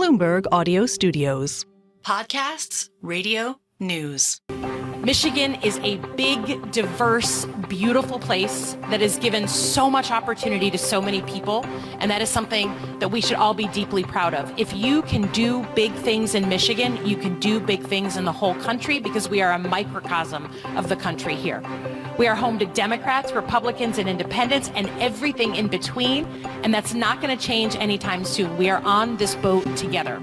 Bloomberg Audio Studios. Podcasts, radio, news. Michigan is a big, diverse, beautiful place that has given so much opportunity to so many people, and that is something that we should all be deeply proud of. If you can do big things in Michigan, you can do big things in the whole country because we are a microcosm of the country here. We are home to Democrats, Republicans, and independents, and everything in between, and that's not going to change anytime soon. We are on this boat together.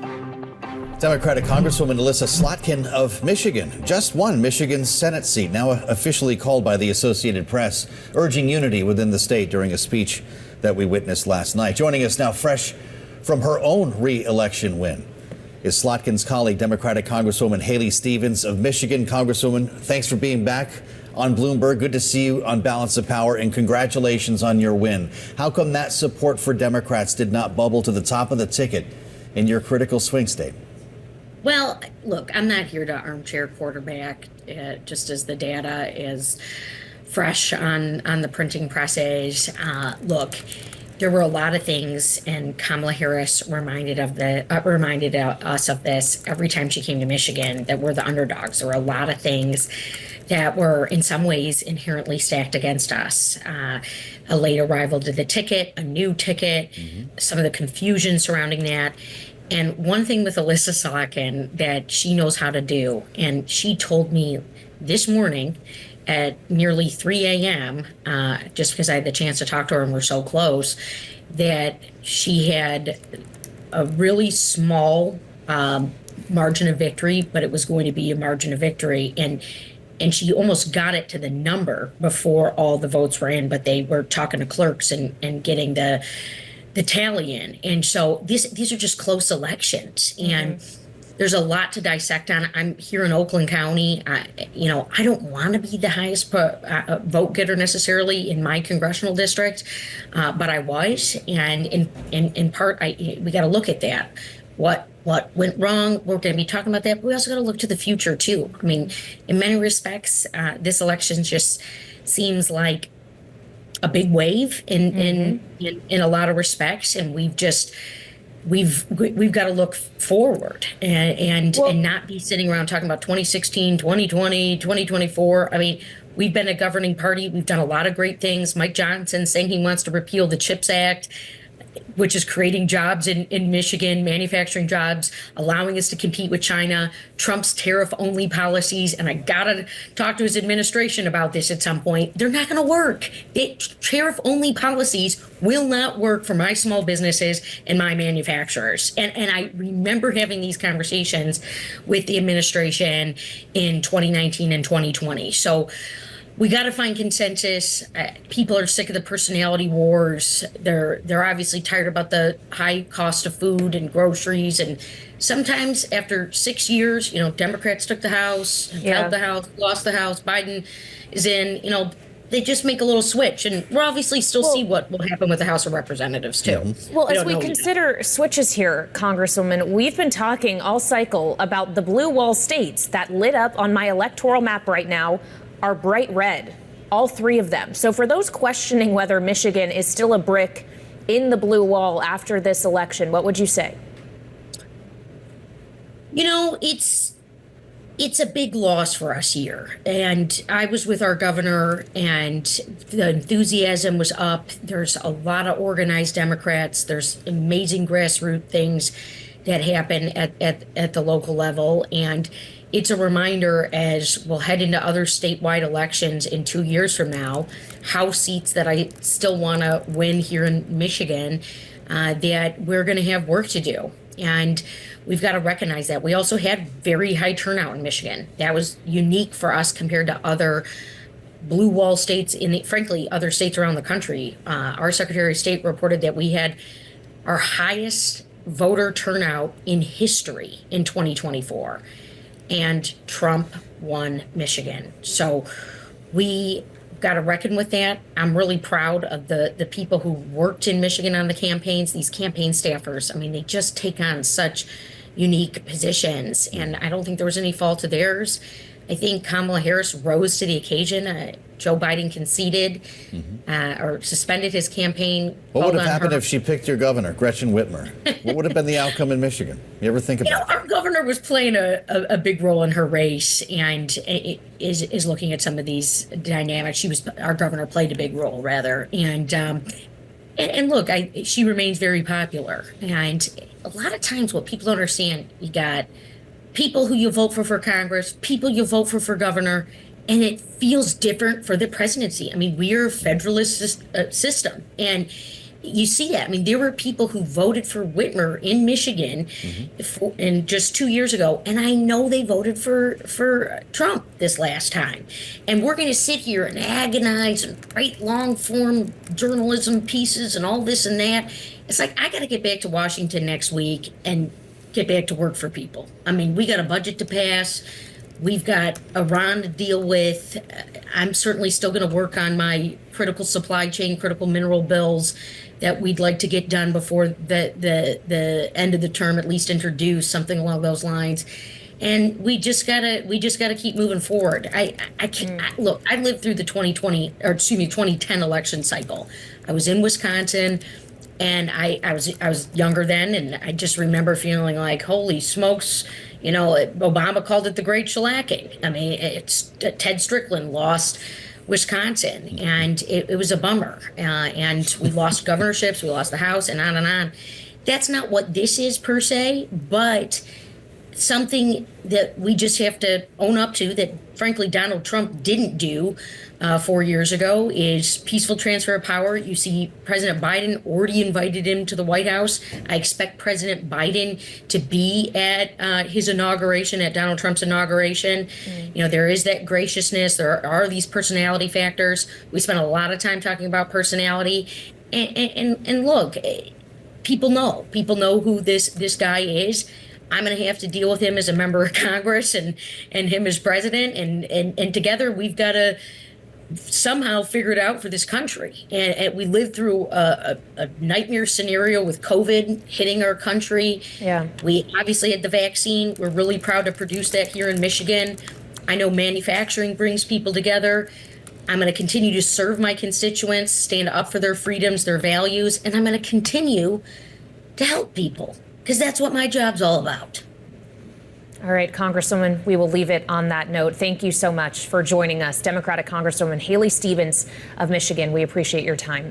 Democratic Congresswoman Elissa Slotkin of Michigan just won Michigan's Senate seat, now officially called by the Associated Press, urging unity within the state during a speech that we witnessed last night. Joining us now fresh from her own re-election win is Slotkin's colleague, Democratic Congresswoman Kailey Stevens of Michigan. Congresswoman, thanks for being back on Bloomberg. Good to see you on Balance of Power, and congratulations on your win. How come that support for Democrats did not bubble to the top of the ticket in your critical swing state? Well, look, I'm not here to armchair quarterback, just as the data is fresh on the printing presses. Look, there were a lot of things, and Kamala Harris reminded us of this every time she came to Michigan, that we're the underdogs. There were a lot of things that were in some ways inherently stacked against us. A late arrival to the ticket, a new ticket, some of the confusion surrounding that. And one thing with Elissa Slotkin that she knows how to do, and she told me this morning at nearly 3 a.m., just because I had the chance to talk to her and we're so close, that she had a really small margin of victory, but it was going to be a margin of victory. And she almost got it to the number before all the votes were in, but they were talking to clerks and getting the tally in. And so these are just close elections, and there's a lot to dissect on. I'm here in Oakland County. I don't want to be the highest vote getter necessarily in my congressional district, but I was, and in part, we got to look at that. What went wrong? We're going to be talking about that, but we also got to look to the future too. I mean, in many respects, this election just seems like a big wave in a lot of respects, and we've got to look forward and not be sitting around talking about 2016, 2020, 2024. I mean, we've been a governing party. We've done a lot of great things. Mike Johnson saying he wants to repeal the CHIPS Act, which is creating jobs in Michigan, manufacturing jobs, allowing us to compete with China, Trump's tariff-only policies, and I gotta talk to his administration about this at some point. They're not gonna work. Tariff-only policies will not work for my small businesses and my manufacturers. And I remember having these conversations with the administration in 2019 and 2020. So we got to find consensus. People are sick of the personality wars. They're obviously tired about the high cost of food and groceries. And sometimes after 6 years, Democrats took the House, held the House, lost the House. Biden is in. They just make a little switch, and we'll obviously still see what will happen with the House of Representatives too. Well, as we consider switches here, Congresswoman, we've been talking all cycle about the blue wall states that lit up on my electoral map right now are bright red, all three of them. So for those questioning whether Michigan is still a brick in the blue wall after this election, what would you say? It's a big loss for us here. And I was with our governor, and the enthusiasm was up. There's a lot of organized Democrats. There's amazing grassroots things that happen at the local level. And it's a reminder as we'll head into other statewide elections in 2 years from now, House seats that I still want to win here in Michigan, that we're going to have work to do. And we've got to recognize that. We also had very high turnout in Michigan. That was unique for us compared to other blue wall states, frankly, other states around the country. Our Secretary of State reported that we had our highest voter turnout in history in 2024. And Trump won Michigan. So we got to reckon with that. I'm really proud of the people who worked in Michigan on the campaigns, these campaign staffers. I mean, they just take on such unique positions, and I don't think there was any fault of theirs. I think Kamala Harris rose to the occasion. Joe Biden conceded or suspended his campaign. What would have happened if she picked your governor, Gretchen Whitmer? What would have been the outcome in Michigan? You ever think about that? Our governor was playing a big role in her race and is looking at some of these dynamics. Our governor played a big role, rather. And look, she remains very popular. And a lot of times what people don't understand, you got people who you vote for Congress, people you vote for governor, and it feels different for the presidency. I mean, we're a federalist system, and you see that. I mean, there were people who voted for Whitmer in Michigan and just 2 years ago, and I know they voted for Trump this last time. And we're going to sit here and agonize and write long-form journalism pieces and all this and that. It's like, I got to get back to Washington next week and get back to work for people. I mean, we got a budget to pass. We've got Iran to deal with. I'm certainly still going to work on my critical supply chain, critical mineral bills that we'd like to get done before the end of the term, at least introduce something along those lines. And we just gotta keep moving forward. I can't look. I lived through the 2010 election cycle. I was in Wisconsin. And I was younger then, and I just remember feeling like, holy smokes, you know, Obama called it the Great Shellacking. I mean, Ted Strickland lost Wisconsin, and it was a bummer. And we lost governorships, we lost the House, and on and on. That's not what this is per se, but something that we just have to own up to that, frankly, Donald Trump didn't do 4 years ago is peaceful transfer of power. You see President Biden already invited him to the White House. I expect President Biden to be at his inauguration, at Donald Trump's inauguration. You know, there is that graciousness. There are these personality factors. We spent a lot of time talking about personality. And look, people know who this guy is. I'm going to have to deal with him as a member of Congress and him as president. And together we've got to somehow figure it out for this country. And we lived through a nightmare scenario with COVID hitting our country. Yeah. We obviously had the vaccine. We're really proud to produce that here in Michigan. I know manufacturing brings people together. I'm going to continue to serve my constituents, stand up for their freedoms, their values, and I'm going to continue to help people. Because that's what my job's all about. All right, Congresswoman, we will leave it on that note. Thank you so much for joining us. Democratic Congresswoman Kailey Stevens of Michigan, we appreciate your time.